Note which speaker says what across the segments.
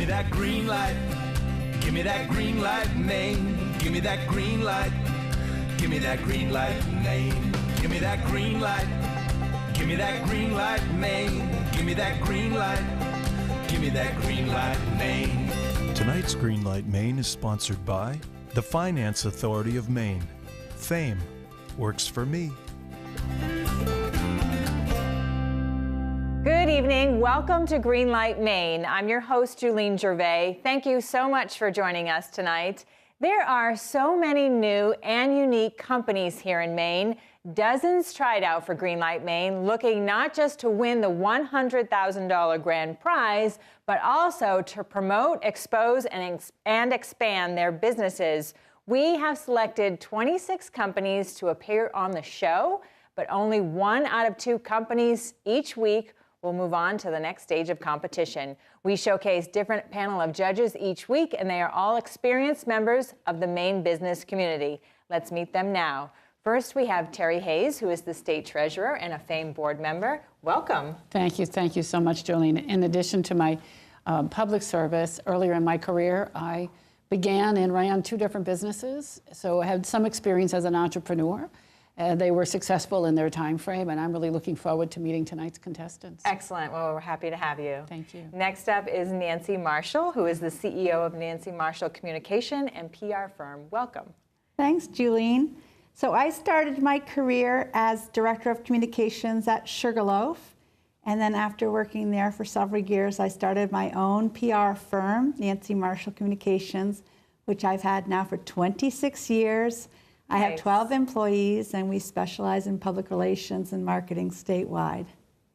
Speaker 1: me that green light. Give me that green light, Maine. Give me that green light. Give me that green light, Maine. Give me that green light. Give me that green light, Maine. Give me that green light. Give me that green light, Maine.
Speaker 2: Tonight's Greenlight Maine is sponsored by the Finance Authority of Maine. Fame works for me.
Speaker 3: Good evening. Welcome to Greenlight Maine. I'm your host, Julene Gervais. Thank you so much for joining us tonight. There are so many new and unique companies here in Maine. Dozens tried out for Greenlight Maine, looking not just to win the $100,000 grand prize, but also to promote, expose, and expand their businesses. We have selected 26 companies to appear on the show, but only 1 out of 2 companies each week will move on to the next stage of competition. We showcase different panel of judges each week, and they are all experienced members of the Maine business community. Let's meet them now. First, we have Terry Hayes, who is the state treasurer and a famed board member. Welcome.
Speaker 4: Thank you so much, Jolene. In addition to my public service, earlier in my career, I began and ran 2 different businesses, so I had some experience as an entrepreneur. They were successful in their time frame, and I'm really looking forward to meeting tonight's contestants.
Speaker 3: Excellent. Well, we're happy to have you.
Speaker 4: Thank you.
Speaker 3: Next up is Nancy Marshall, who is the CEO of Nancy Marshall Communication and PR firm. Welcome.
Speaker 5: Thanks, Julene. So I started my career as Director of Communications at Sugarloaf, and then after working there for several years, I started my own PR firm, Nancy Marshall Communications, which I've had now for 26 years. I have 12 employees, and we specialize in public relations and marketing statewide.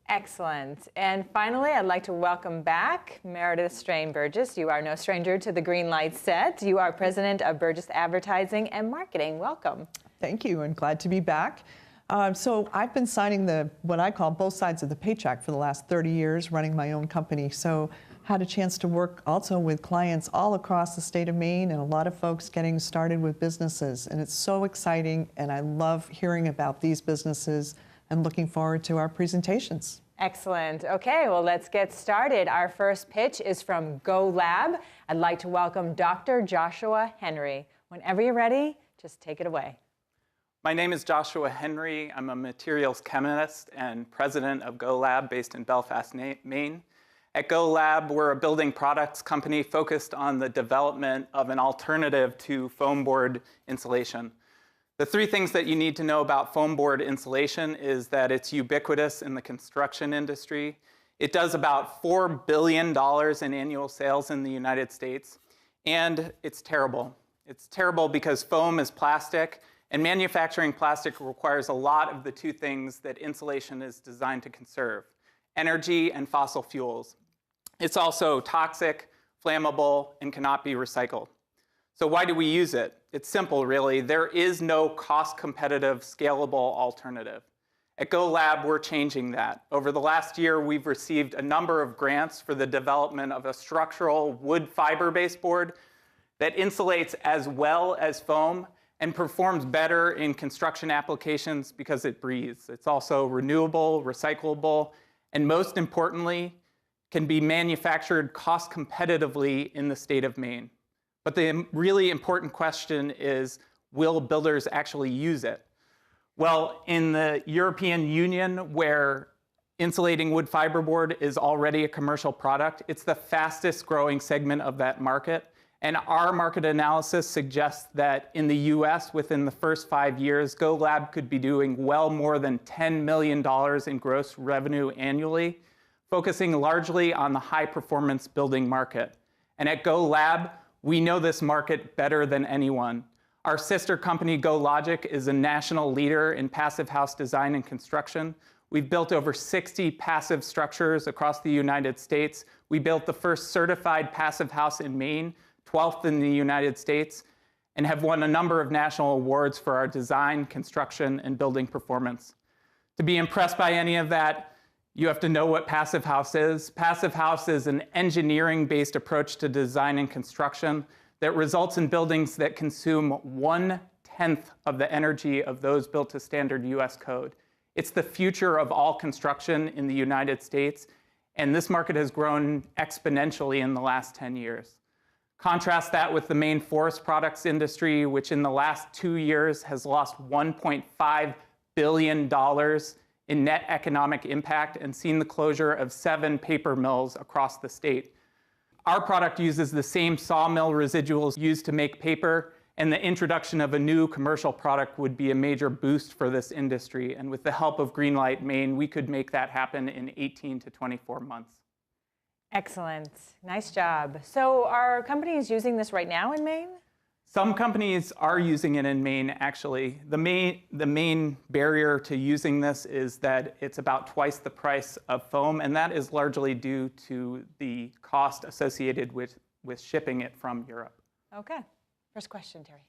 Speaker 3: Excellent. And finally, I'd like to welcome back Meredith Strain-Burgess. You are no stranger to the Greenlight set. You are president of Burgess Advertising and Marketing. Welcome.
Speaker 6: Thank you, and glad to be back. So I've been signing what I call both sides of the paycheck for the last 30 years, running my own company. So had a chance to work also with clients all across the state of Maine, and a lot of folks getting started with businesses. And it's so exciting, and I love hearing about these businesses and looking forward to our presentations.
Speaker 3: Excellent. Okay, well, let's get started. Our first pitch is from Go Lab. I'd like to welcome Dr. Joshua Henry. Whenever you're ready, just take it away.
Speaker 7: My name is Joshua Henry. I'm a materials chemist and president of Go Lab based in Belfast, Maine. At Go Lab, we're a building products company focused on the development of an alternative to foam board insulation. The 3 things that you need to know about foam board insulation is that it's ubiquitous in the construction industry. It does about $4 billion in annual sales in the United States, and it's terrible. It's terrible because foam is plastic, and manufacturing plastic requires a lot of the 2 things that insulation is designed to conserve: energy and fossil fuels. It's also toxic, flammable, and cannot be recycled. So why do we use it? It's simple, really. There is no cost-competitive, scalable alternative. At Go Lab, we're changing that. Over the last year, we've received a number of grants for the development of a structural wood fiber-based board that insulates as well as foam and performs better in construction applications because it breathes. It's also renewable, recyclable, and most importantly, can be manufactured cost competitively in the state of Maine. But the really important question is, will builders actually use it? Well, in the European Union, where insulating wood fiberboard is already a commercial product, it's the fastest growing segment of that market. And our market analysis suggests that in the US, within the first 5 years, Go Lab could be doing well more than $10 million in gross revenue annually, focusing largely on the high-performance building market. And at Go Lab, we know this market better than anyone. Our sister company, Go Logic, is a national leader in passive house design and construction. We've built over 60 passive structures across the United States. We built the first certified passive house in Maine, 12th in the United States, and have won a number of national awards for our design, construction, and building performance. To be impressed by any of that, you have to know what passive house is. Passive house is an engineering-based approach to design and construction that results in buildings that consume 1/10 of the energy of those built to standard US code. It's the future of all construction in the United States, and this market has grown exponentially in the last 10 years. Contrast that with the Maine forest products industry, which in the last 2 years has lost $1.5 billion in net economic impact and seen the closure of 7 paper mills across the state. Our product uses the same sawmill residuals used to make paper, and the introduction of a new commercial product would be a major boost for this industry. And with the help of Greenlight Maine, we could make that happen in 18 to 24 months.
Speaker 3: Excellent. Nice job. So are companies using this right now in Maine?
Speaker 7: Some companies are using it in Maine, actually. The main barrier to using this is that it's about twice the price of foam, and that is largely due to the cost associated with shipping it from Europe.
Speaker 3: Okay. First question, Terry.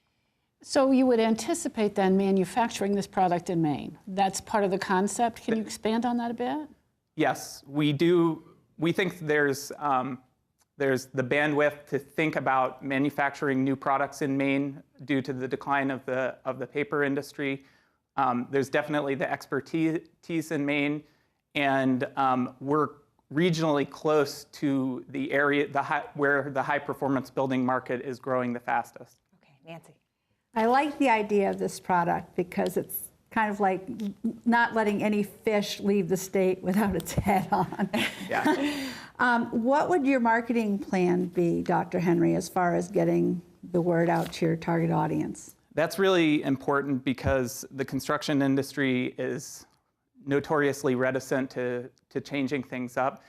Speaker 4: So you would anticipate then manufacturing this product in Maine. That's part of the concept. Can you expand on that a bit?
Speaker 7: Yes, we do. We think there's the bandwidth to think about manufacturing new products in Maine due to the decline of the paper industry. There's definitely the expertise in Maine, and we're regionally close to the area where the high-performance building market is growing the fastest.
Speaker 3: Okay, Nancy.
Speaker 5: I like the idea of this product because it's kind of like not letting any fish leave the state without its head on.
Speaker 7: Yeah.
Speaker 5: What would your marketing plan be, Dr. Henry, as far as getting the word out to your target audience?
Speaker 7: That's really important because the construction industry is notoriously reticent to changing things up.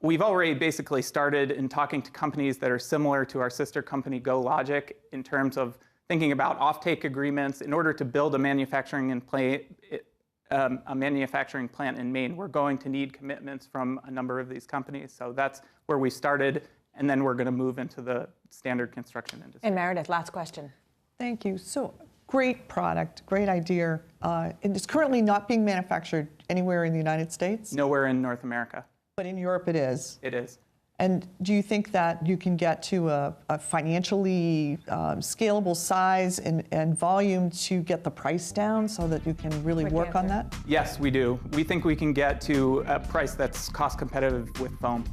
Speaker 7: We've already basically started in talking to companies that are similar to our sister company, GoLogic, in terms of thinking about offtake agreements. In order to build a manufacturing plant in Maine, we're going to need commitments from a number of these companies. So that's where we started, and then we're going to move into the standard construction industry.
Speaker 3: And Meredith, last question.
Speaker 6: Thank you. So great product, great idea. It is currently not being manufactured anywhere in the United States?
Speaker 7: Nowhere in North America.
Speaker 6: But in Europe it is?
Speaker 7: It is.
Speaker 6: And do you think that you can get to a financially scalable size and volume to get the price down so that you can really work on that?
Speaker 7: Yes, we do. We think we can get to a price that's cost competitive with foam.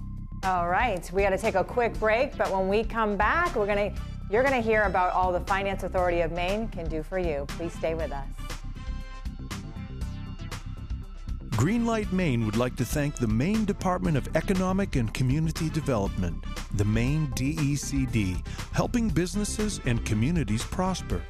Speaker 3: All right, we got to take a quick break, but when we come back, you're going to hear about all the Finance Authority of Maine can do for you. Please stay with us.
Speaker 2: Greenlight Maine would like to thank the Maine Department of Economic and Community Development, the Maine DECD, helping businesses and communities prosper.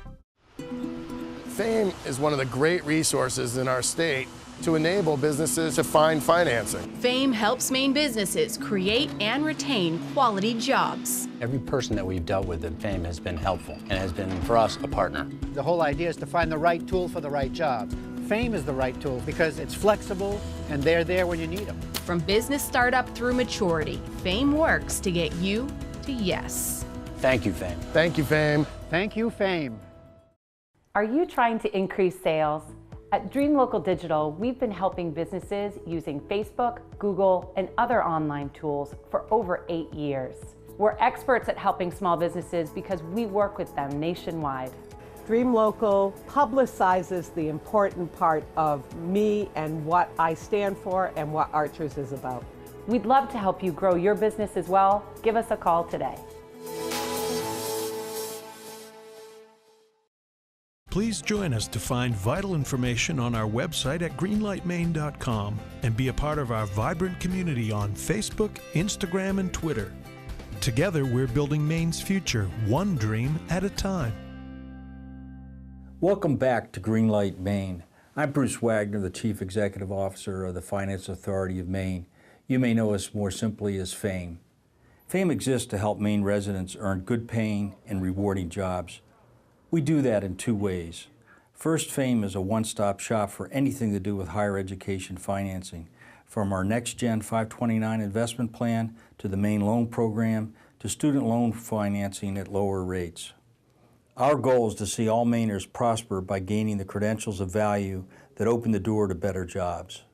Speaker 8: FAME is one of the great resources in our state to enable businesses to find financing.
Speaker 9: FAME helps Maine businesses create and retain quality jobs.
Speaker 10: Every person that we've dealt with at FAME has been helpful and has been, for us, a partner.
Speaker 11: The whole idea is to find the right tool for the right job. FAME is the right tool because it's flexible and they're there when you need them.
Speaker 9: From business startup through maturity, FAME works to get you to yes.
Speaker 10: Thank you, FAME.
Speaker 8: Thank you, FAME.
Speaker 11: Thank you, FAME.
Speaker 12: Are you trying to increase sales? At Dream Local Digital, we've been helping businesses using Facebook, Google, and other online tools for over 8 years. We're experts at helping small businesses because we work with them nationwide.
Speaker 13: Dream Local publicizes the important part of me and what I stand for and what Archers is about.
Speaker 12: We'd love to help you grow your business as well. Give us a call today.
Speaker 2: Please join us to find vital information on our website at greenlightmaine.com and be a part of our vibrant community on Facebook, Instagram, and Twitter. Together, we're building Maine's future, one dream at a time.
Speaker 14: Welcome back to Greenlight Maine. I'm Bruce Wagner, the Chief Executive Officer of the Finance Authority of Maine. You may know us more simply as FAME. FAME exists to help Maine residents earn good paying and rewarding jobs. We do that in 2 ways. First, FAME is a one-stop shop for anything to do with higher education financing, from our Next Gen 529 investment plan to the Maine Loan Program to student loan financing at lower rates. Our goal is to see all Mainers prosper by gaining the credentials of value that open the door to better jobs.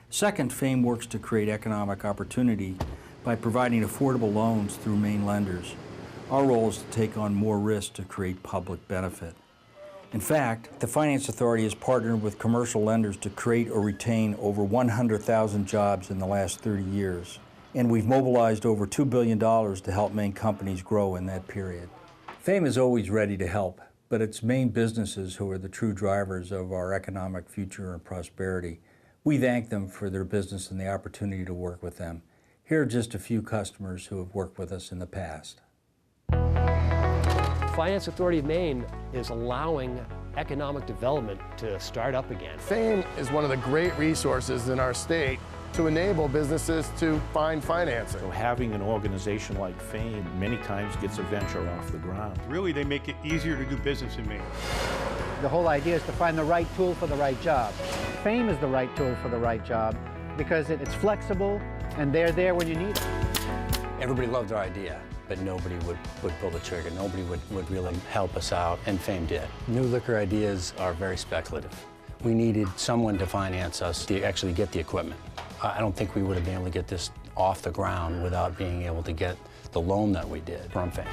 Speaker 14: Second, FAME works to create economic opportunity by providing affordable loans through Maine lenders. Our role is to take on more risk to create public benefit. In fact, the Finance Authority has partnered with commercial lenders to create or retain over 100,000 jobs in the last 30 years. And we've mobilized over $2 billion to help Maine companies grow in that period. FAME is always ready to help, but it's Maine businesses who are the true drivers of our economic future and prosperity. We thank them for their business and the opportunity to work with them. Here are just a few customers who have worked with us in the past.
Speaker 15: Finance Authority of Maine is allowing economic development to start up again.
Speaker 8: FAME is one of the great resources in our state to enable businesses to find financing.
Speaker 16: So having an organization like FAME many times gets a venture off the ground.
Speaker 17: Really, they make it easier to do business in Maine.
Speaker 11: The whole idea is to find the right tool for the right job. FAME is the right tool for the right job because it's flexible and they're there when you need it.
Speaker 10: Everybody loved our idea, but nobody would pull the trigger. Nobody would really help us out, and FAME did. New liquor ideas are very speculative. We needed someone to finance us to actually get the equipment. I don't think we would have been able to get this off the ground without being able to get the loan that we did from FAME.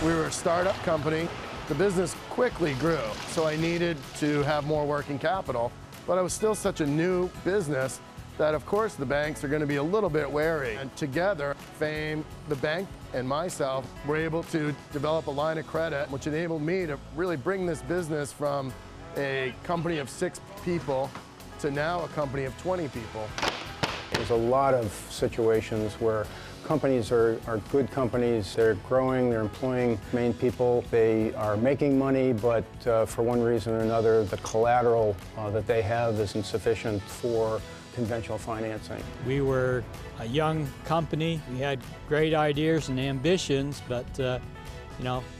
Speaker 8: We were a startup company. The business quickly grew, so I needed to have more working capital, but I was still such a new business that of course the banks are going to be a little bit wary. And together, FAME, the bank, and myself were able to develop a line of credit which enabled me to really bring this business from a company of 6 people to now a company of 20 people.
Speaker 18: There's a lot of situations where companies are good companies. They're growing, they're employing Maine people, they are making money, but for one reason or another, the collateral that they have isn't sufficient for conventional financing.
Speaker 19: We were a young company. We had great ideas and ambitions, but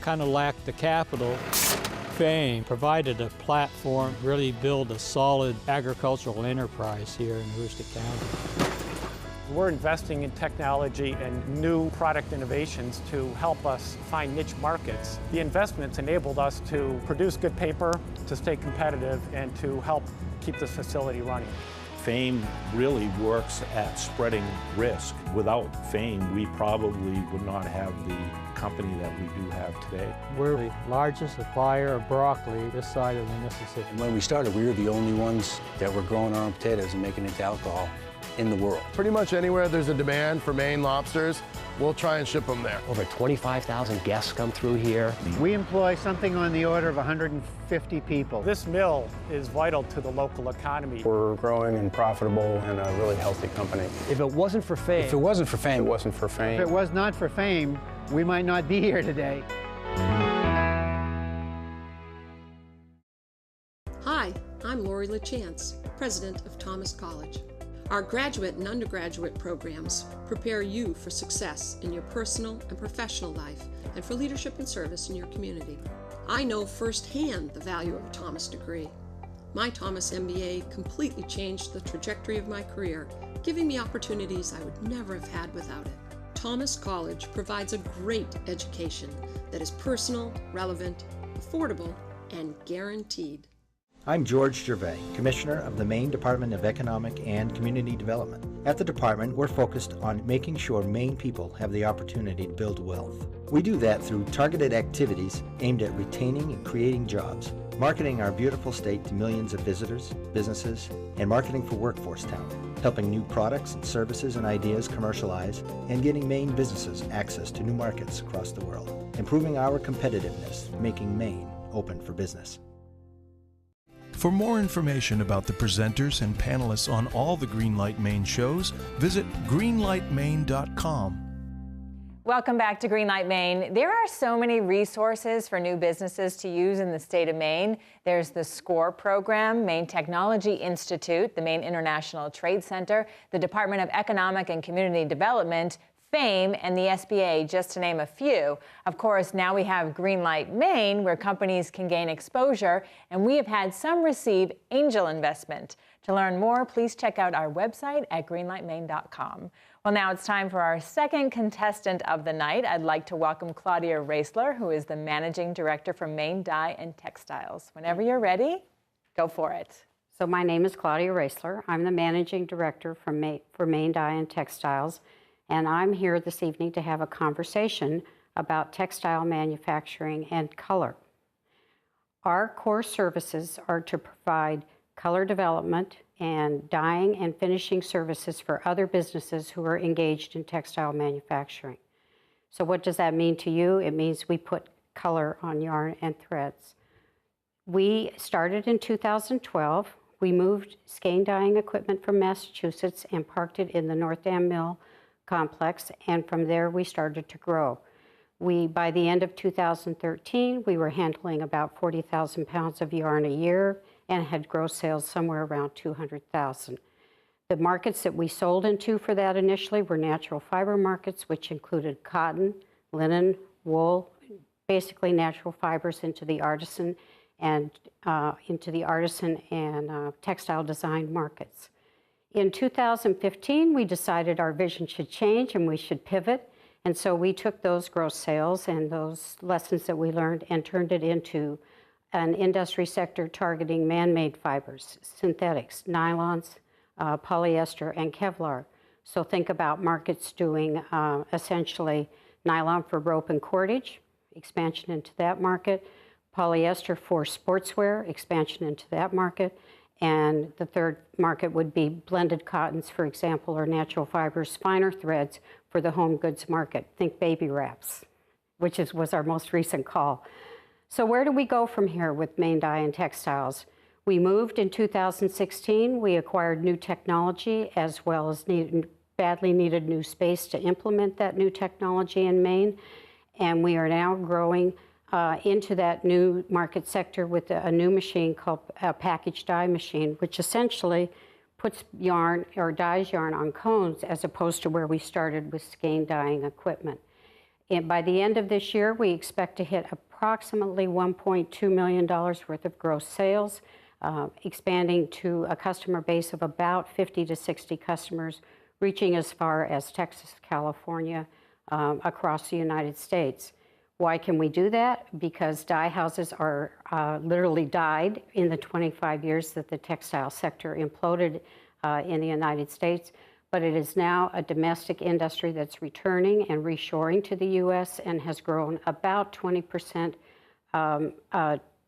Speaker 19: kind of lacked the capital. FAME provided a platform to really build a solid agricultural enterprise here in Aroostook County.
Speaker 20: We're investing in technology and new product innovations to help us find niche markets. The investments enabled us to produce good paper, to stay competitive, and to help keep this facility running.
Speaker 16: FAME really works at spreading risk. Without FAME, we probably would not have the company that we do have today.
Speaker 19: We're the largest supplier of broccoli this side of the Mississippi.
Speaker 10: When we started, we were the only ones that were growing our own potatoes and making it to alcohol in the world.
Speaker 8: Pretty much anywhere there's a demand for Maine lobsters, we'll try and ship them there.
Speaker 15: Over 25,000 guests come through here.
Speaker 11: We employ something on the order of 150 people.
Speaker 20: This mill is vital to the local economy.
Speaker 18: We're growing and profitable and a really healthy company.
Speaker 15: If it wasn't for FAME.
Speaker 10: If it wasn't for FAME.
Speaker 18: It wasn't for FAME.
Speaker 11: If it was not for FAME, we might not be here today.
Speaker 21: Hi, I'm Lori LaChance, president of Thomas College. Our graduate and undergraduate programs prepare you for success in your personal and professional life and for leadership and service in your community. I know firsthand the value of a Thomas degree. My Thomas MBA completely changed the trajectory of my career, giving me opportunities I would never have had without it. Thomas College provides a great education that is personal, relevant, affordable, and guaranteed.
Speaker 22: I'm George Gervais, Commissioner of the Maine Department of Economic and Community Development. At the department, we're focused on making sure Maine people have the opportunity to build wealth. We do that through targeted activities aimed at retaining and creating jobs, marketing our beautiful state to millions of visitors, businesses, and marketing for workforce talent, helping new products and services and ideas commercialize, and getting Maine businesses access to new markets across the world, improving our competitiveness, making Maine open for business.
Speaker 2: For more information about the presenters and panelists on all the Greenlight Maine shows, visit greenlightmaine.com.
Speaker 3: Welcome back to Greenlight Maine. There are so many resources for new businesses to use in the state of Maine. There's the SCORE program, Maine Technology Institute, the Maine International Trade Center, the Department of Economic and Community Development, FAME, and the SBA, just to name a few. Of course, now we have Greenlight Maine, where companies can gain exposure, and we have had some receive angel investment. To learn more, please check out our website at greenlightmaine.com. Well, now it's time for our second contestant of the night. I'd like to welcome Claudia Raisler, who is the Managing Director for Main Dye and Textiles. Whenever you're ready, go for it.
Speaker 23: So my name is Claudia Raisler. I'm the Managing Director for Main Dye and Textiles. And I'm here this evening to have a conversation about textile manufacturing and color. Our core services are to provide color development and dyeing and finishing services for other businesses who are engaged in textile manufacturing. So what does that mean to you? It means we put color on yarn and threads. We started in 2012. We moved skein dyeing equipment from Massachusetts and parked it in the North Dam Mill complex, and from there we started to grow. By the end of 2013, we were handling about 40,000 pounds of yarn a year and had gross sales somewhere around 200,000. The markets that we sold into for that initially were natural fiber markets, which included cotton, linen, wool, basically natural fibers into the artisan and textile design markets. In 2015, we decided our vision should change and we should pivot. And so we took those gross sales and those lessons that we learned and turned it into an industry sector targeting man-made fibers, synthetics, nylons, polyester, and Kevlar. So think about markets doing essentially nylon for rope and cordage, expansion into that market, polyester for sportswear, expansion into that market, and the third market would be blended cottons, for example, or natural fibers, finer threads for the home goods market. Think baby wraps, which was our most recent call. So where do we go from here with Main Dye and Textiles? We moved in 2016. We acquired new technology as well as badly needed new space to implement that new technology in Maine. And we are now growing into that new market sector with a new machine called a package dye machine, which essentially puts yarn or dyes yarn on cones as opposed to where we started with skein dyeing equipment. And by the end of this year, we expect to hit approximately $1.2 million worth of gross sales, expanding to a customer base of about 50 to 60 customers, reaching as far as Texas, California, across the United States. Why can we do that? Because dye houses are literally died in the 25 years that the textile sector imploded in the United States. But it is now a domestic industry that's returning and reshoring to the U.S. and has grown about 20%.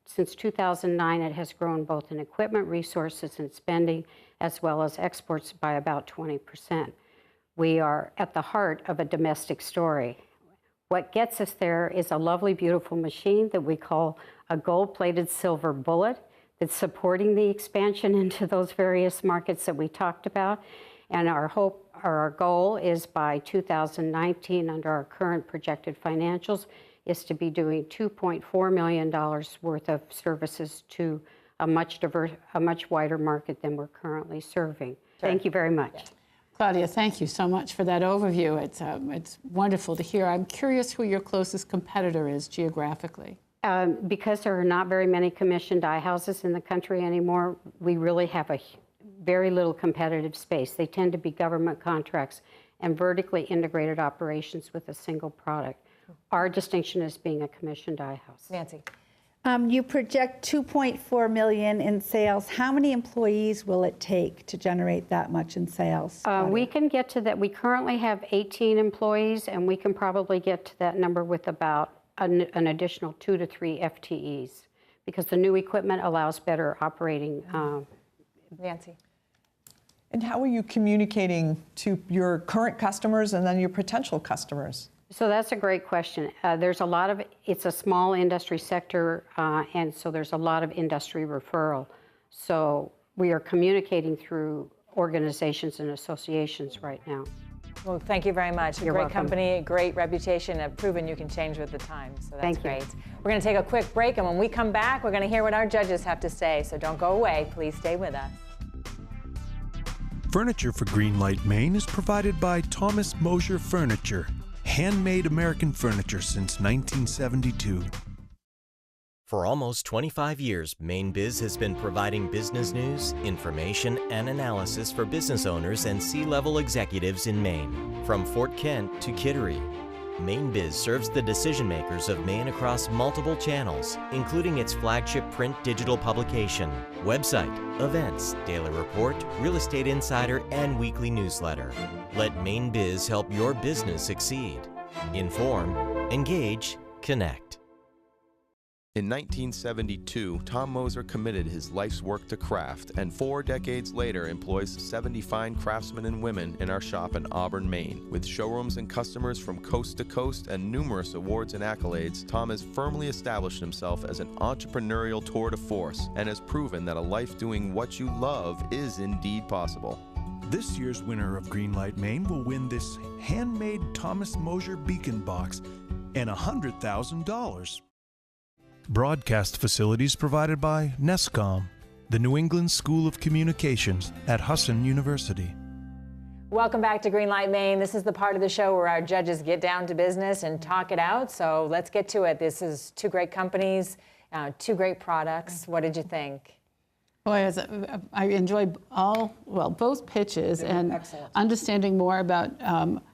Speaker 23: Since 2009, it has grown both in equipment, resources, and spending, as well as exports by about 20%. We are at the heart of a domestic story. What gets us there is a lovely, beautiful machine that we call a gold-plated silver bullet that's supporting the expansion into those various markets that we talked about. And our hope, or our goal is by 2019, under our current projected financials, is to be doing $2.4 million worth of services to a much wider market than we're currently serving. Sure. Thank you very much. Yeah.
Speaker 1: Claudia, thank you so much for that overview. It's wonderful to hear. I'm curious who your closest competitor is geographically.
Speaker 23: Because there are not very many commissioned dye houses in the country anymore, we really have a very little competitive space. They tend to be government contracts and vertically integrated operations with a single product. Our distinction is being a commissioned dye house.
Speaker 3: Nancy.
Speaker 4: You project $2.4 million in sales. How many employees will it take to generate that much in sales?
Speaker 23: We can get to that. We currently have 18 employees, and we can probably get to that number with about an additional 2 to 3 FTEs, because the new equipment allows better operating.
Speaker 3: Nancy.
Speaker 6: And how are you communicating to your current customers and then your potential customers?
Speaker 23: So that's a great question. It's a small industry sector, and so there's a lot of industry referral. So we are communicating through organizations and associations right now.
Speaker 3: Well, thank you very much.
Speaker 23: You're
Speaker 3: a great
Speaker 23: welcome.
Speaker 3: Company, a great reputation, have proven you can change with the times. So that's
Speaker 23: Thank you.
Speaker 3: great. We're going to take a quick break, and when we come back, we're going to hear what our judges have to say. So don't go away. Please stay with us.
Speaker 2: Furniture for Greenlight Maine is provided by Thomas Mosier Furniture. Handmade American furniture since 1972.
Speaker 5: For almost 25 years, Maine Biz has been providing business news, information, and analysis for business owners and C-level executives in Maine. From Fort Kent to Kittery, Main Biz serves the decision makers of Maine across multiple channels, including its flagship print digital publication, website, events, daily report, real estate insider, and weekly newsletter. Let Main Biz help your business succeed. Inform, engage, connect.
Speaker 7: In 1972, Tom Moser committed his life's work to craft, and 4 decades later employs 70 fine craftsmen and women in our shop in Auburn, Maine. With showrooms and customers from coast to coast and numerous awards and accolades, Tom has firmly established himself as an entrepreneurial tour de force and has proven that a life doing what you love is indeed possible.
Speaker 2: This year's winner of Greenlight Maine will win this handmade Thomas Moser beacon box and $100,000. Broadcast facilities provided by NESCOM, the New England School of Communications at Husson University.
Speaker 3: Welcome back to Greenlight Maine. This is the part of the show where our judges get down to business and talk it out. So let's get to it. This is 2 great companies, 2 great products. What did you think?
Speaker 1: Boy, I enjoyed both pitches and understanding more about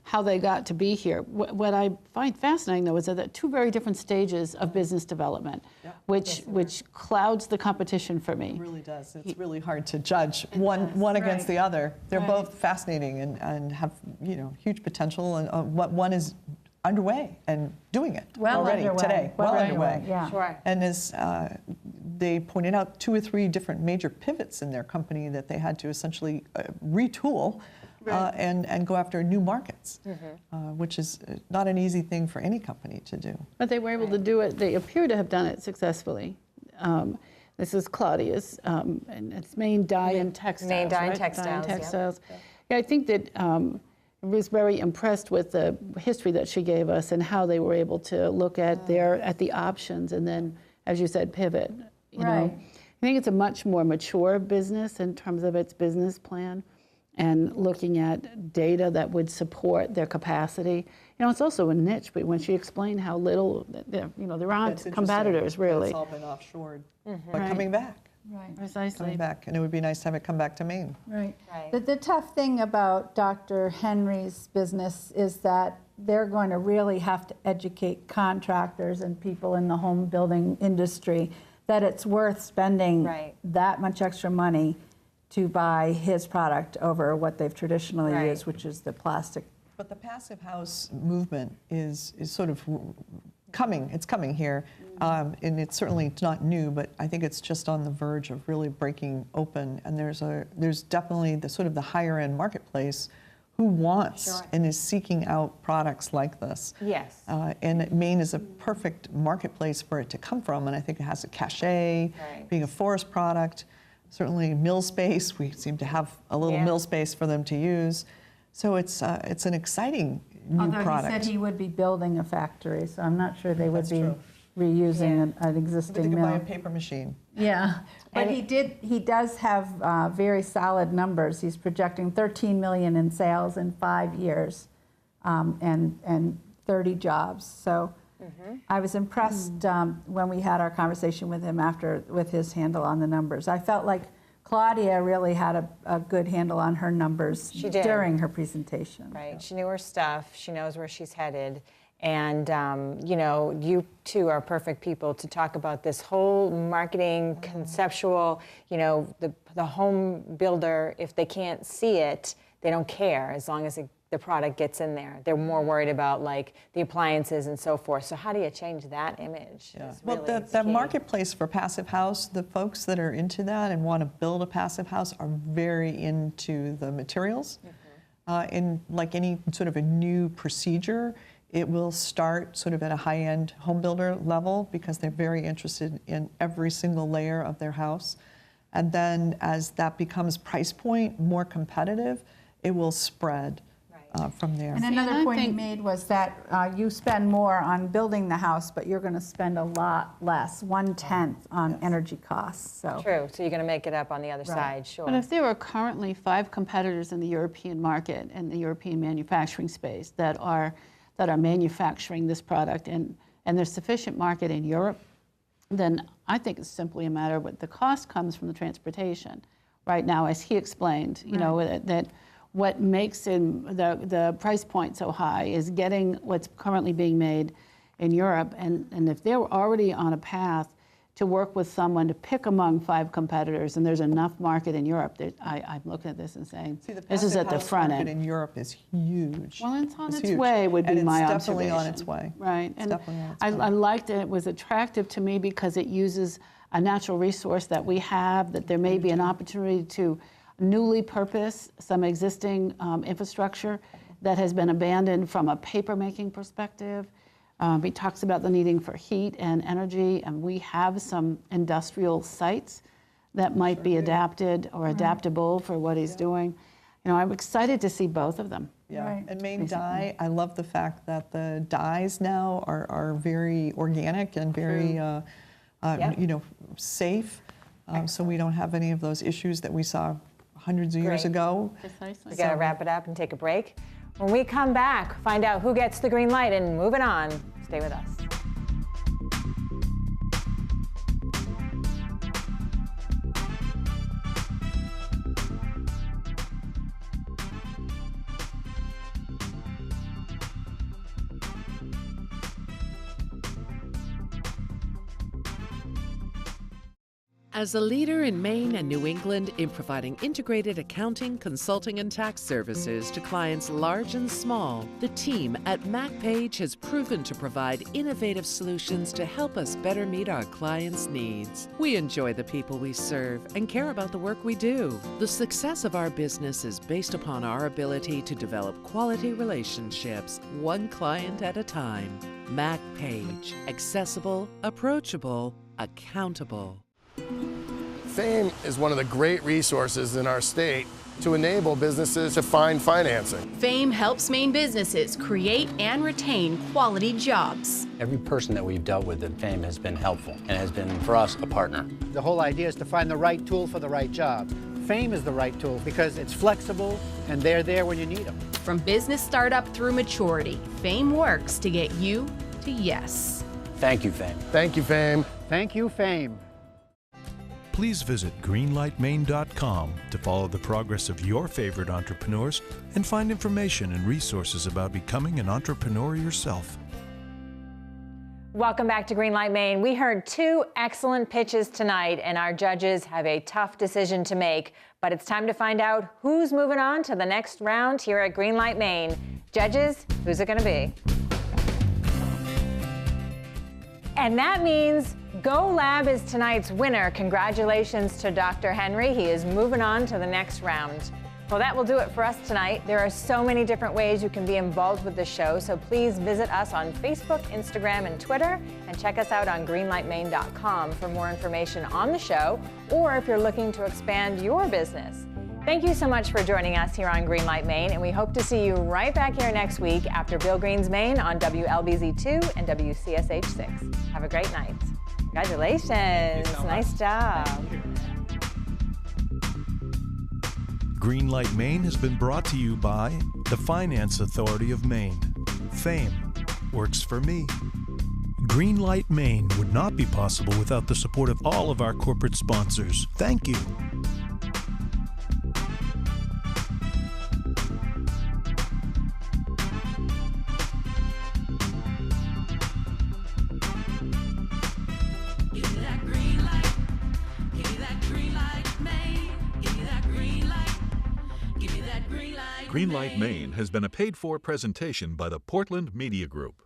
Speaker 1: how they got to be here. What I find fascinating, though, is that 2 very different stages of business development, which clouds the competition for me.
Speaker 6: It really does. It's really hard to judge one against the other. They're both fascinating and have huge potential, and one is underway and doing it already today. Well underway.
Speaker 3: Yeah. Sure.
Speaker 6: And as they pointed out, 2 or 3 different major pivots in their company that they had to essentially retool and go after new markets, which is not an easy thing for any company to do.
Speaker 1: But they were able to do it. They appear to have done it successfully. This is Claudia's, and it's Main Dye and Textiles.
Speaker 3: Main Dye and
Speaker 1: right?
Speaker 3: Textiles.
Speaker 1: Dye and Textiles. Yeah, I think that I was very impressed with the history that she gave us and how they were able to look at the options and then, as you said, pivot. You know, I think it's a much more mature business in terms of its business plan and looking at data that would support their capacity. You know, it's also a niche, but when she explained how little, there aren't competitors really.
Speaker 6: It's all been offshored, but coming back.
Speaker 4: Right.
Speaker 1: Precisely.
Speaker 6: Coming back, and it would be nice to have it come back to Maine.
Speaker 4: Right. The tough thing about Dr. Henry's business is that they're going to really have to educate contractors and people in the home building industry that it's worth spending that much extra money to buy his product over what they've traditionally used, which is the plastic.
Speaker 6: But the passive house movement is sort of coming. It's coming here, and it's certainly not new, but I think it's just on the verge of really breaking open. And there's definitely the sort of the higher end marketplace who wants and is seeking out products like this.
Speaker 3: Yes.
Speaker 6: And Maine is a perfect marketplace for it to come from, and I think it has a cachet, being a forest product, certainly mill space. We seem to have a little mill space for them to use. So it's an exciting new product.
Speaker 4: He said he would be building a factory, so I'm not sure they would be reusing an existing mill.
Speaker 6: Buy a paper machine.
Speaker 4: Yeah, but he does have very solid numbers. He's projecting $13 million in sales in 5 years, and 30 jobs. So I was impressed when we had our conversation with him with his handle on the numbers. I felt like Claudia really had a good handle on her numbers during her presentation.
Speaker 3: Right, she knew her stuff. She knows where she's headed. And, you two are perfect people to talk about this whole marketing, conceptual, the home builder, if they can't see it, they don't care as long as the product gets in there. They're more worried about, like, the appliances and so forth. So how do you change that image?
Speaker 6: Yeah. Well, the marketplace for passive house, the folks that are into that and want to build a passive house are very into the materials. And like any sort of a new procedure, it will start sort of at a high-end home builder level because they're very interested in every single layer of their house. And then as that becomes price point more competitive, it will spread from there.
Speaker 4: And another point he made was that you spend more on building the house, but you're going to spend a lot less, 1/10 on energy costs. So.
Speaker 3: True, so you're going to make it up on the other side, sure.
Speaker 1: But if there are currently 5 competitors in the European market and the European manufacturing space that are manufacturing this product and there's sufficient market in Europe, then I think it's simply a matter of what the cost comes from the transportation. Right now, as he explained, that what makes the price point so high is getting what's currently being made in Europe. And if they're already on a path to work with someone to pick among 5 competitors, and there's enough market in Europe that I'm looking at this and saying, this is at the front
Speaker 6: market
Speaker 1: end.
Speaker 6: in Europe is huge.
Speaker 1: Well, it's on its
Speaker 6: huge.
Speaker 1: way, would be
Speaker 6: And
Speaker 1: my
Speaker 6: it's
Speaker 1: observation.
Speaker 6: definitely on its way.
Speaker 1: Right.
Speaker 6: It's
Speaker 1: And
Speaker 6: definitely on its
Speaker 1: I
Speaker 6: way.
Speaker 1: liked it. It was attractive to me because it uses a natural resource that we have, that there may be an opportunity to newly purpose some existing infrastructure that has been abandoned from a paper-making perspective. He talks about the needing for heat and energy, and we have some industrial sites that might be adapted or adaptable for what he's doing. You know, I'm excited to see both of them.
Speaker 6: Yeah,
Speaker 4: Right.
Speaker 6: and Main Dye, I love the fact that the dyes now are very organic and very, you know, safe. So we don't have any of those issues that we saw hundreds of years
Speaker 3: Great.
Speaker 6: ago.
Speaker 1: Precisely.
Speaker 3: We gotta wrap it up and take a break. When we come back, find out who gets the green light and move it on. Stay with us.
Speaker 9: As a leader in Maine and New England in providing integrated accounting, consulting, and tax services to clients large and small, the team at MacPage has proven to provide innovative solutions to help us better meet our clients' needs. We enjoy the people we serve and care about the work we do. The success of our business is based upon our ability to develop quality relationships, one client at a time. MacPage, accessible, approachable, accountable.
Speaker 8: Fame is one of the great resources in our state to enable businesses to find financing.
Speaker 12: Fame helps Maine businesses create and retain quality jobs.
Speaker 10: Every person that we've dealt with at Fame has been helpful and has been, for us, a partner.
Speaker 11: The whole idea is to find the right tool for the right job. Fame is the right tool because it's flexible and they're there when you need them.
Speaker 12: From business startup through maturity, Fame works to get you to yes.
Speaker 10: Thank you, Fame.
Speaker 8: Thank you, Fame.
Speaker 11: Thank you, Fame.
Speaker 2: Please visit greenlightmaine.com to follow the progress of your favorite entrepreneurs and find information and resources about becoming an entrepreneur yourself.
Speaker 3: Welcome back to Greenlight Maine. We heard 2 excellent pitches tonight, and our judges have a tough decision to make. But it's time to find out who's moving on to the next round here at Greenlight Maine. Judges, who's it going to be? And that means Go Lab is tonight's winner. Congratulations to Dr. Henry. He is moving on to the next round. Well, that will do it for us tonight. There are so many different ways you can be involved with the show, so please visit us on Facebook, Instagram, and Twitter, and check us out on greenlightmaine.com for more information on the show, or if you're looking to expand your business. Thank you so much for joining us here on Greenlight Maine, and we hope to see you right back here next week after Bill Green's Maine on WLBZ2 and WCSH6. Have a great night. Congratulations. Nice job.
Speaker 2: Greenlight Maine has been brought to you by the Finance Authority of Maine. Fame works for me. Greenlight Maine would not be possible without the support of all of our corporate sponsors. Thank you.
Speaker 13: Greenlight Maine has been a paid-for presentation by the Portland Media Group.